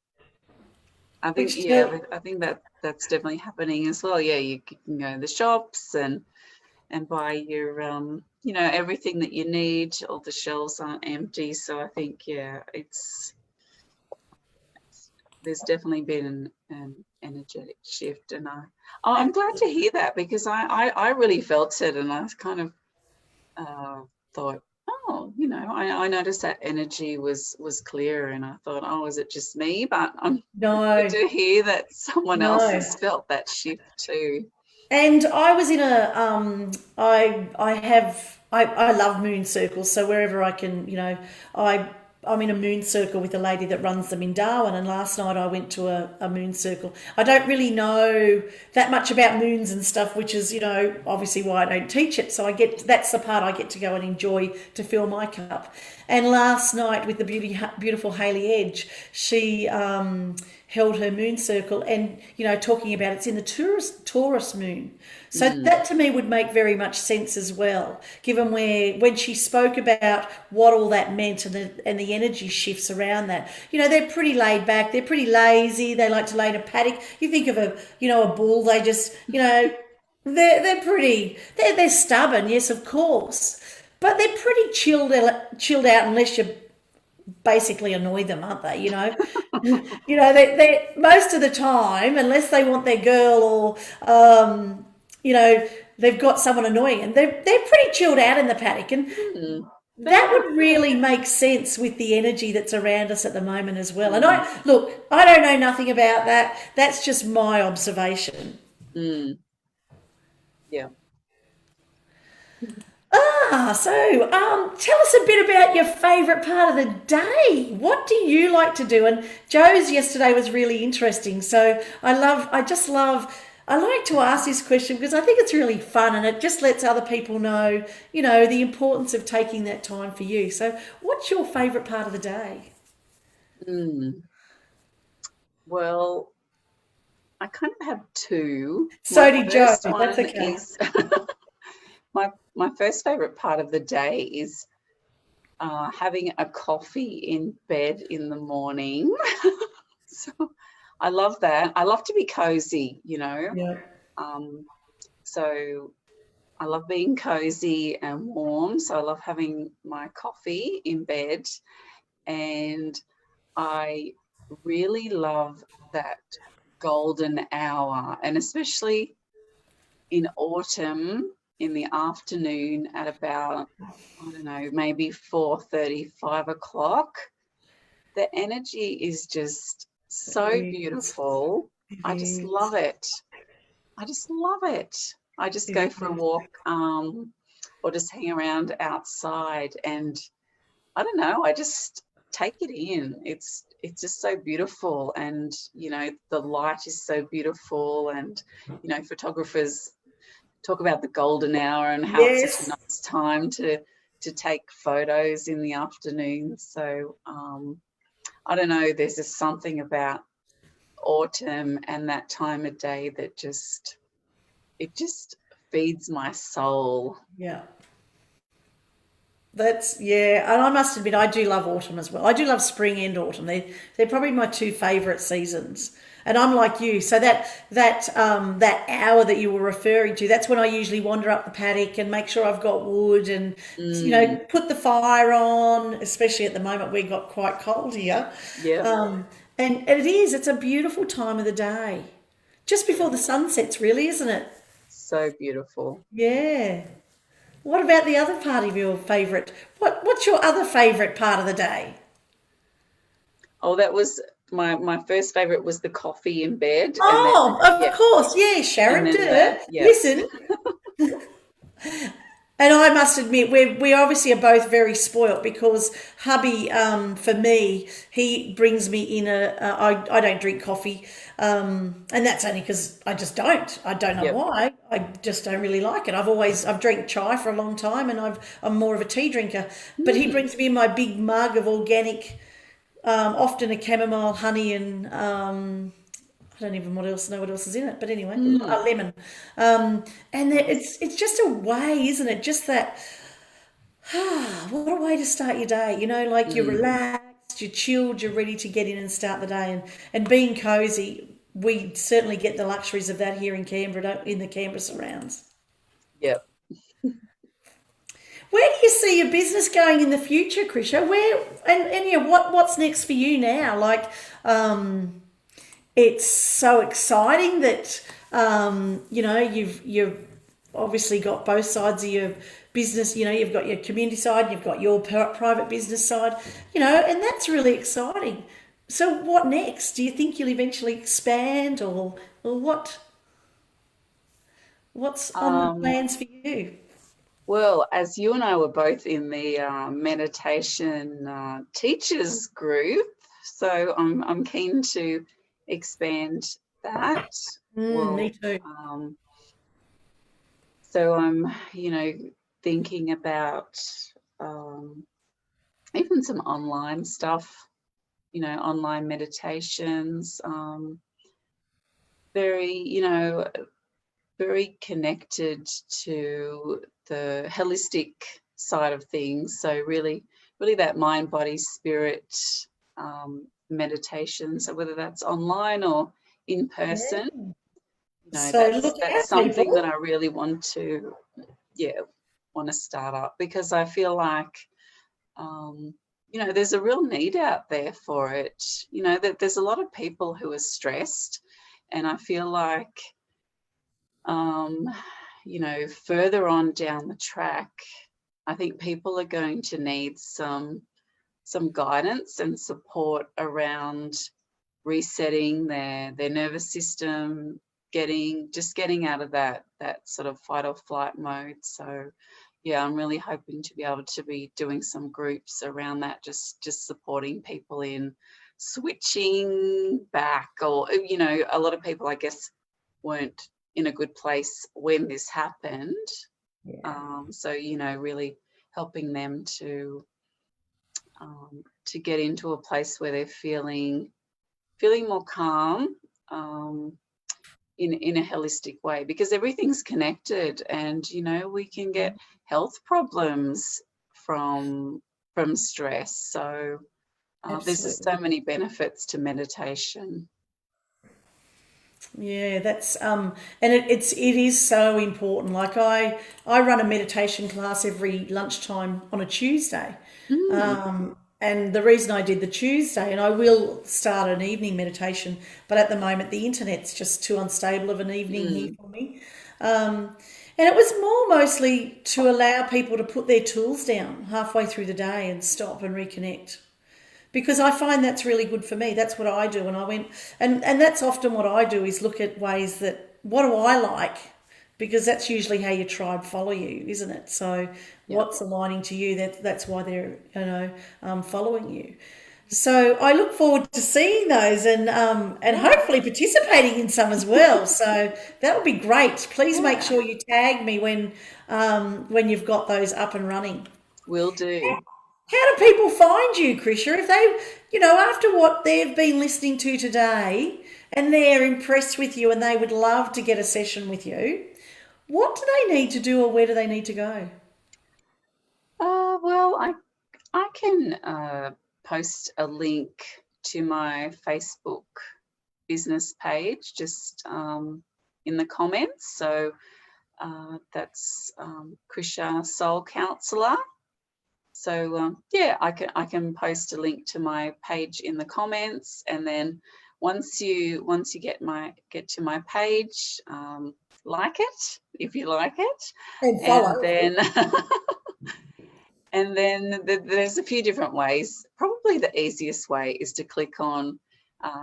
I think, Which yeah, I think that's definitely happening as well. Yeah, you can go to the shops and buy your everything that you need. All the shelves aren't empty, so I think, yeah, there's definitely been an energetic shift, and I'm glad to hear that, because I really felt it, and I kind of thought, oh, I noticed that energy was clear, and I thought, oh, is it just me? But it's good no, to hear that someone else no. has felt that shift too. And I was in I love moon circles. So wherever I can, I I'm in a moon circle with a lady that runs them in Darwin. And last night I went to a moon circle. I don't really know that much about moons and stuff, which is, obviously why I don't teach it. So that's the part I get to go and enjoy to fill my cup. And last night with the beautiful Hayley Edge, she held her moon circle, and talking about it's in the Taurus moon. So Mm, that to me would make very much sense as well, given when she spoke about what all that meant, and the energy shifts around that. They're pretty laid back, they're pretty lazy, they like to lay in a paddock. You think of a bull, they just they're pretty, they're stubborn, yes, of course, but they're pretty chilled out unless you basically annoy them, aren't they? They most of the time, unless they want their girl or you know they've got someone annoying, and they're pretty chilled out in the paddock, and Hmm. that would really make sense with the energy that's around us at the moment as well. And Mm, I don't know nothing about that. That's just my observation. mm, yeah. Tell us a bit about your favourite part of the day. What do you like to do? And Joe's yesterday was really interesting. So I like to ask this question because I think it's really fun and it just lets other people know, the importance of taking that time for you. So, what's your favourite part of the day? Mm. Well, I kind of have two. So My did Joe. first That's one okay. is my first favorite part of the day is having a coffee in bed in the morning. So I love that. I love to be cozy, Yeah. Um, so I love being cozy and warm. So I love having my coffee in bed, and I really love that golden hour, and especially in autumn in the afternoon at about, I don't know, maybe 4:30, 5 o'clock. The energy is just so It is. beautiful. It I just is. love it. I just love it. I just go It for a is. walk, or just hang around outside, and I don't know, I just take it in. It's just so beautiful, and the light is so beautiful, and photographers talk about the golden hour and how it's such a Yes. nice time to take photos in the afternoon. So I don't know, there's just something about autumn and that time of day that just feeds my soul. Yeah. Yeah, and I must admit I do love autumn as well. I do love spring and autumn. They're probably my two favourite seasons. And I'm like you, so that hour that you were referring to, that's when I usually wander up the paddock and make sure I've got wood and Mm, put the fire on. Especially at the moment we got quite cold here, yep, and it's a beautiful time of the day, just before yep. the sun sets, really, isn't it? So beautiful. Yeah. What about the other part of your favourite? What's your other favourite part of the day? Oh, that was my first favorite was the coffee in bed, and then Oh, of yeah, course, yeah, and Sharon then Durr. that, yeah. Listen, and I must admit, we obviously are both very spoilt because hubby, for me, he brings me in I don't drink coffee, and that's only because I just don't. I don't know Yep. why. I just don't really like it. I've drank chai for a long time, and I'm more of a tea drinker. But he Mm, brings me in my big mug of organic, often a chamomile, honey, and I don't even know what else is in it, but anyway, a mm, lemon. And nice. it's just a way, isn't it? Just that, what a way to start your day. Like you're Mm, relaxed, you're chilled, you're ready to get in and start the day. And being cozy, we certainly get the luxuries of that here in Canberra, in the Canberra surrounds. yep. Where do you see your business going in the future, Krisha? And yeah, what's next for you now? Like, it's so exciting that you've obviously got both sides of your business. You've got your community side, you've got your private business side. And that's really exciting. So what next? Do you think you'll eventually expand, or what's on the Um, plans for you? well, as you and I were both in the meditation teachers group, so I'm keen to expand that. Me Well, too. so I'm, thinking about um, even some online stuff, online meditations. Very, very connected to the holistic side of things. So really, really that mind, body, spirit meditation. So whether that's online or in Yeah. person, So look That's out, something that people. I really want to, start up, because I feel like, there's a real need out there for it. That there's a lot of people who are stressed, and I feel like, further on down the track, I think people are going to need some guidance and support around resetting their nervous system, getting out of that sort of fight or flight mode. So yeah, I'm really hoping to be able to be doing some groups around that, just supporting people in switching back, or a lot of people, I guess, weren't in a good place when this happened. So really helping them to get into a place where they're feeling more calm, in a holistic way, because everything's connected, and we can get health problems from stress. So there's just Absolutely. so many benefits to meditation. Yeah, that's and it is so important. Like I run a meditation class every lunchtime on a Tuesday. Mm, And the reason I did the Tuesday, and I will start an evening meditation, but at the moment the internet's just too unstable of an evening here mm. for me. And it was mostly to allow people to put their tools down halfway through the day and stop and reconnect, because I find that's really good for me. That's what I do. And I went, and that's often what I do, is look at ways that, what do I like? Because that's usually how your tribe follow you, isn't it? So Yeah. what's aligning to you, that's why they're, following you. So I look forward to seeing those, and Yeah. hopefully participating in some as well. So that would be great. Please make Yeah. sure you tag me when you've got those up and running. Will do. How do people find you, Krisha? If they, after what they've been listening to today and they're impressed with you and they would love to get a session with you, what do they need to do, or where do they need to go? Well, I can post a link to my Facebook business page, just in the comments. So that's Krysia Soul Counsellor. So I can post a link to my page in the comments, and then once you get to my page, like it if you like it, And and follow. then there's a few different ways. Probably the easiest way is to click on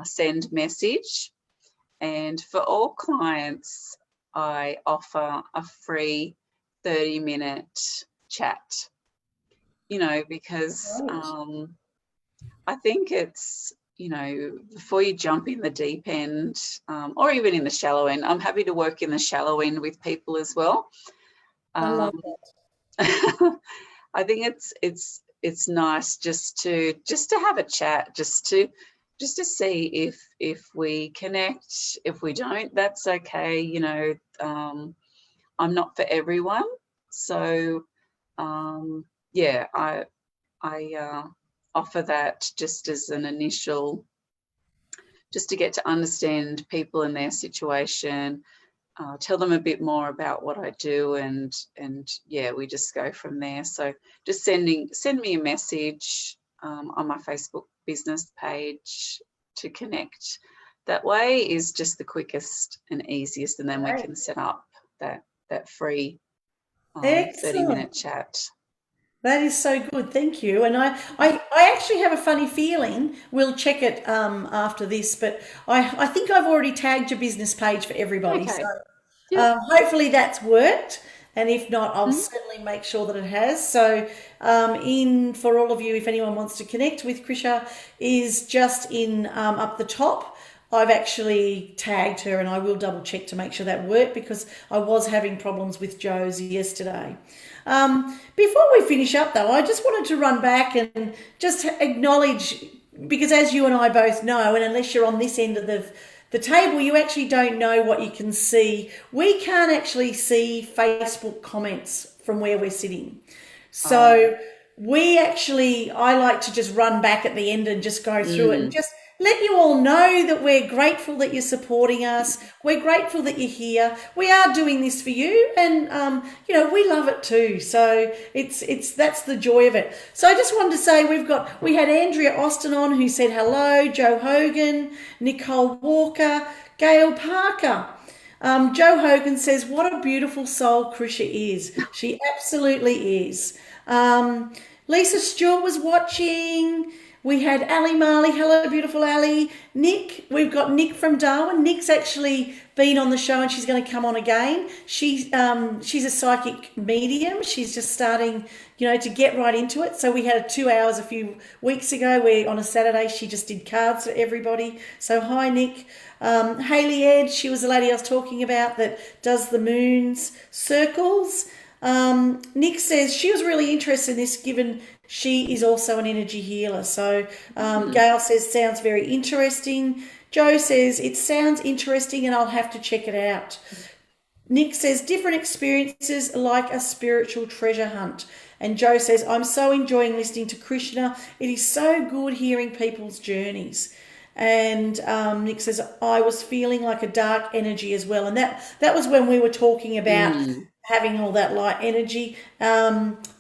send message, and for all clients, I offer a free 30-minute chat. Because Great. I think it's, before you jump in the deep end, or even in the shallow end. I'm happy to work in the shallow end with people as well. I love Um, that. I think it's nice just to have a chat, just to see if we connect. If we don't, that's okay. I'm not for everyone, so I offer that just as an initial, just to get to understand people and their situation, tell them a bit more about what I do, and we just go from there. So just send me a message on my Facebook business page to connect. That way is just the quickest and easiest, and then we Great. can set up that free Excellent. 30-minute chat. That is so good. Thank you. And I actually have a funny feeling, we'll check it after this, but I think I've already tagged your business page for everybody. So Okay. Yep. hopefully that's worked. And if not, I'll Mm. certainly make sure that it has. So, in for all of you, if anyone wants to connect with Krisha, is just in up the top. I've actually tagged her, and I will double check to make sure that worked, because I was having problems with Joe's yesterday. Before we finish up, though, I just wanted to run back and just acknowledge, because as you and I both know, and unless you're on this end of the table, you actually don't know what you can see. We can't actually see Facebook comments from where we're sitting. Oh. So I like to just run back at the end and just go through it and Mm. just let you all know that we're grateful that you're supporting us. We're grateful that you're here. We are doing this for you, and we love it too. So it's that's the joy of it. So I just wanted to say we had Andrea Austin on, who said hello, Joe Hogan, Nicole Walker, Gail Parker. Joe Hogan says, "What a beautiful soul Krysia is. She absolutely is." Lisa Stewart was watching. We had Ali Marley. Hello, beautiful Ali. Nick, we've got Nick from Darwin. Nick's actually been on the show and she's going to come on again. She's a psychic medium. She's just starting, to get right into it. So we had 2 hours a few weeks ago where on a Saturday she just did cards for everybody. So hi, Nick. Hayley Ed, she was the lady I was talking about that does the moon's circles. Nick says she was really interested in this given she is also an energy healer. So Gail says, sounds very interesting. Joe says, it sounds interesting and I'll have to check it out. Nick says, different experiences like a spiritual treasure hunt. And Joe says, I'm so enjoying listening to Krishna. It is so good hearing people's journeys. And Nick says, I was feeling like a dark energy as well. And that was when we were talking about having all that light energy.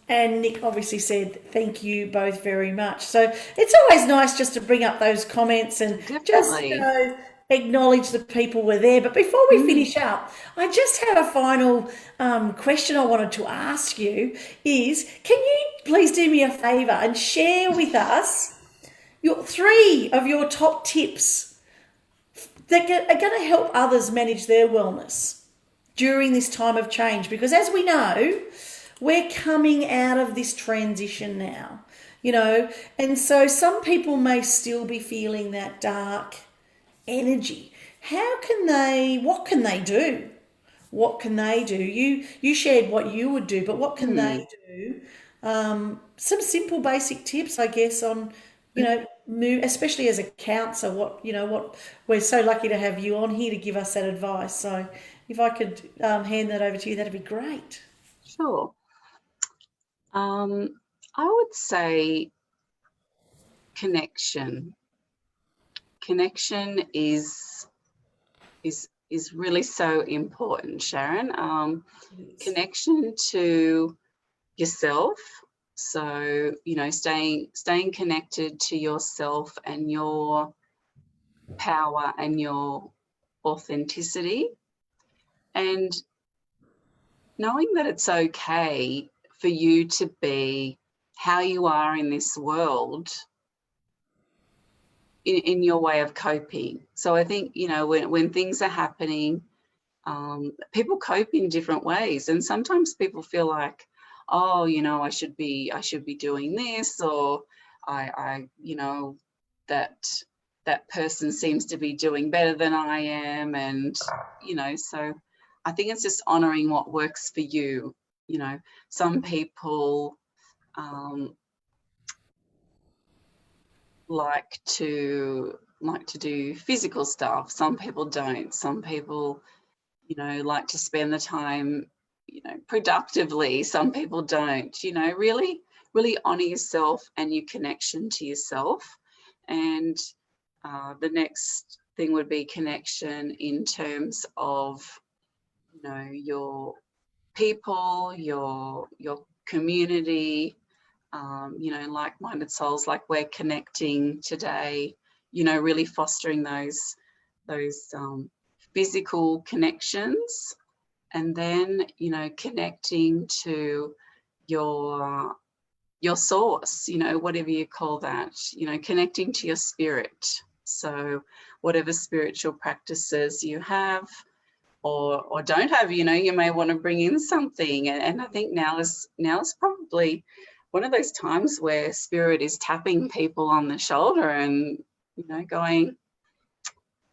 And Nick obviously said, thank you both very much. So it's always nice just to bring up those comments and just acknowledge the people were there. But before we finish up, I just have a final question I wanted to ask you is, can you please do me a favour and share with us your 3 of your top tips that are going to help others manage their wellness during this time of change? Because as we know, we're coming out of this transition now, and so some people may still be feeling that dark energy. What can they do? What can they do? You shared what you would do, but what can they do? Some simple basic tips, I guess, on, especially as a counsellor, what we're so lucky to have you on here to give us that advice. So if I could hand that over to you, that'd be great. Sure. I would say connection. Connection is really so important, Sharon. Connection to yourself. So, staying connected to yourself and your power and your authenticity, and knowing that it's okay for you to be how you are in this world in your way of coping. So I think, when things are happening, people cope in different ways. And sometimes people feel like, oh, I should be doing this, or I that person seems to be doing better than I am. And, so I think it's just honoring what works for you. Some people like to do physical stuff. Some people don't. Some people, like to spend the time, productively. Some people don't. Really, really honor yourself and your connection to yourself. And the next thing would be connection in terms of, your people, your community, like-minded souls, like we're connecting today, really fostering those physical connections, and then, connecting to your source, whatever you call that, connecting to your spirit. So whatever spiritual practices you have or don't have, you may want to bring in something. And I think now is probably one of those times where spirit is tapping people on the shoulder and, going,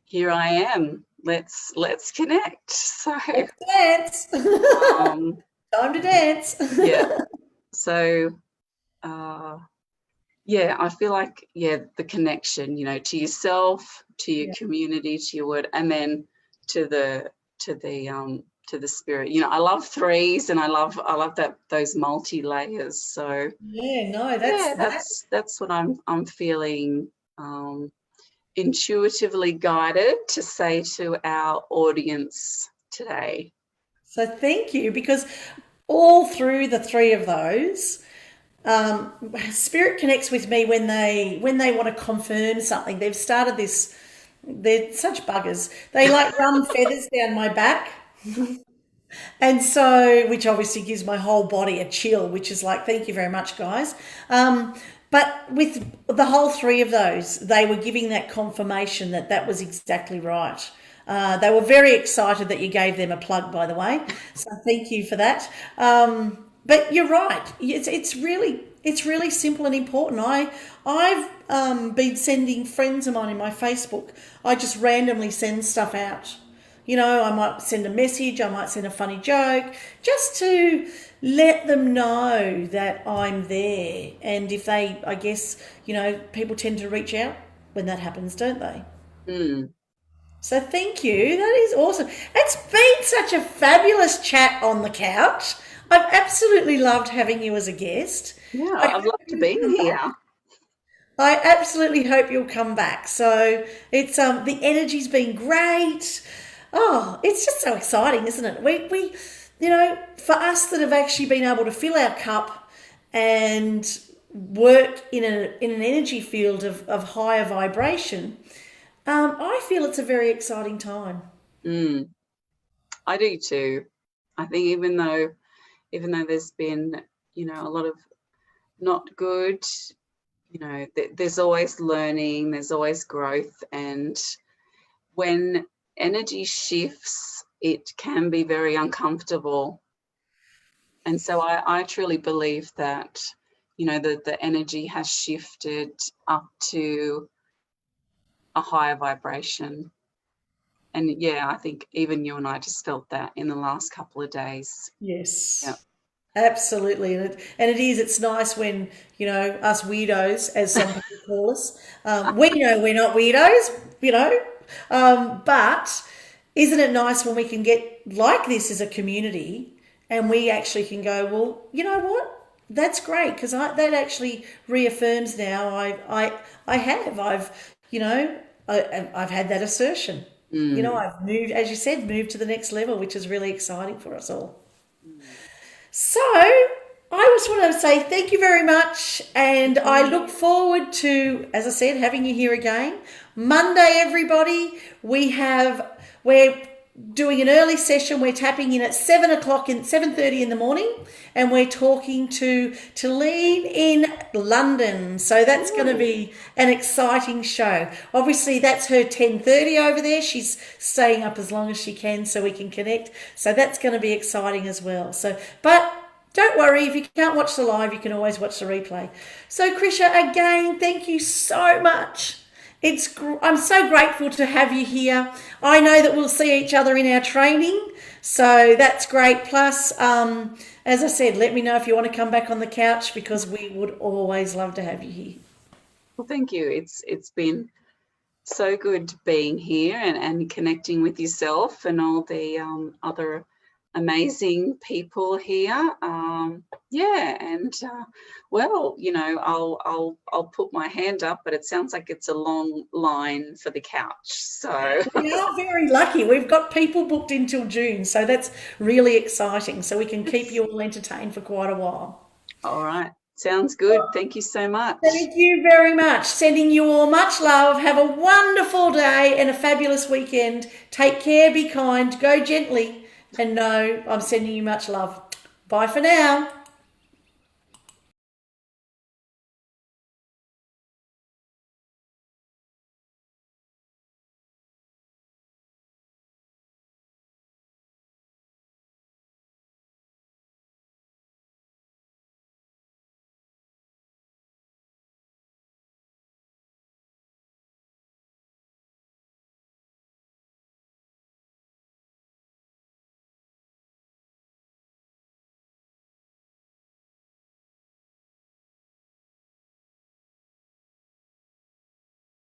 here I am, let's connect. So let's dance. Time to dance. Yeah. So I feel like, the connection, to yourself, to your community, to your word, and then to the spirit. I love 3s, and I love that, those multi-layers. So that's what I'm feeling. intuitively guided to say to our audience today? So thank you, because all through the three of those, spirit connects with me when they want to confirm something. They've started this. They're such buggers. They like run feathers down my back. And so, which obviously gives my whole body a chill, which is like, thank you very much, guys. But with the whole three of those, they were giving that confirmation that that was exactly right. They were very excited that you gave them a plug, by the way. So thank you for that. But you're right. It's really simple and important. I've been sending friends of mine in my Facebook. I just randomly send stuff out. I might send a message, I might send a funny joke, just to let them know that I'm there. And if they, I guess, people tend to reach out when that happens, don't they? Mm. So thank you. That is awesome. It's been such a fabulous chat on the couch. I've absolutely loved having you as a guest. Yeah, I'd love to be here. I absolutely hope you'll come back. So it's the energy's been great. Oh, it's just so exciting, isn't it? We for us that have actually been able to fill our cup and work in an energy field of higher vibration, I feel it's a very exciting time. I do too. I think even though there's been, a lot of not good, there's always learning, there's always growth, and when energy shifts, it can be very uncomfortable. And so I truly believe that, the energy has shifted up to a higher vibration. And yeah, I think even you and I just felt that in the last couple of days. Yes. Yeah. Absolutely, it's nice when us weirdos, as some people call us, we know we're not weirdos, but isn't it nice when we can get like this as a community, and we actually can go, well, you know what, that's great, because that actually reaffirms now I've had that assertion. I've moved, as you said, moved to the next level, which is really exciting for us all. So I just want to say thank you very much, and I look forward to, as I said, having you here again. Monday, everybody, we're doing an early session. We're tapping in at 7:30 in the morning, and we're talking to Talene in London. So that's going to be an exciting show. Obviously, that's her 10:30 over there. She's staying up as long as she can so we can connect. So that's going to be exciting as well. But don't worry, if you can't watch the live, you can always watch the replay. So Krysia, again, thank you so much. I'm so grateful to have you here. I know that we'll see each other in our training, so that's great. Plus, as I said, let me know if you want to come back on the couch, because we would always love to have you here. Well, thank you. It's been so good being here and connecting with yourself and all the other amazing people here. I'll put my hand up, but it sounds like it's a long line for the couch. So we are very lucky. We've got people booked until June, so that's really exciting. So we can keep you all entertained for quite a while. All right. Sounds good. Thank you so much. Thank you very much. Sending you all much love. Have a wonderful day and a fabulous weekend. Take care, be kind, go gently, and know I'm sending you much love. Bye for now.